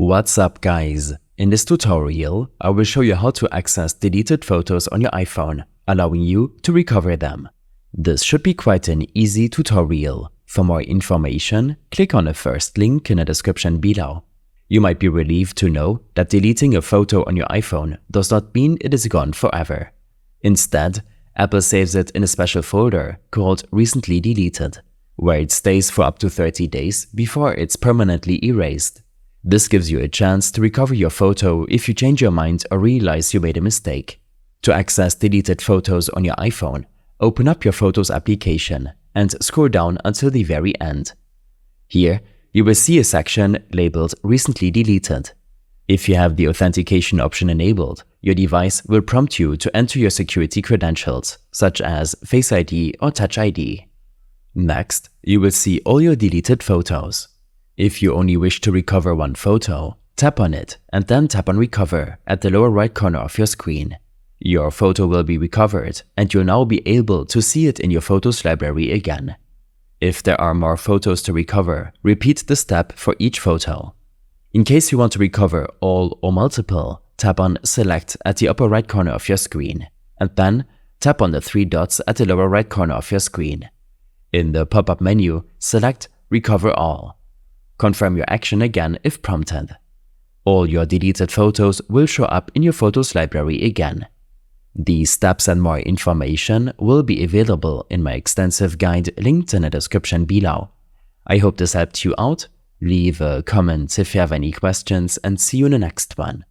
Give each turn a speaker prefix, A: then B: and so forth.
A: What's up guys? In this tutorial, I will show you how to access deleted photos on your iPhone, allowing you to recover them. This should be quite an easy tutorial. For more information, click on the first link in the description below. You might be relieved to know that deleting a photo on your iPhone does not mean it is gone forever. Instead, Apple saves it in a special folder called Recently Deleted, where it stays for up to 30 days before it's permanently erased. This gives you a chance to recover your photo if you change your mind or realize you made a mistake. To access deleted photos on your iPhone, open up your Photos application and scroll down until the very end. Here, you will see a section labeled Recently Deleted. If you have the authentication option enabled, your device will prompt you to enter your security credentials, such as Face ID or Touch ID. Next, you will see all your deleted photos. If you only wish to recover one photo, tap on it and then tap on Recover at the lower right corner of your screen. Your photo will be recovered and you'll now be able to see it in your Photos library again. If there are more photos to recover, repeat the step for each photo. In case you want to recover all or multiple, tap on Select at the upper right corner of your screen, and then tap on the three dots at the lower right corner of your screen. In the pop-up menu, select Recover All. Confirm your action again if prompted. All your deleted photos will show up in your Photos library again. These steps and more information will be available in my extensive guide linked in the description below. I hope this helped you out. Leave a comment if you have any questions and see you in the next one.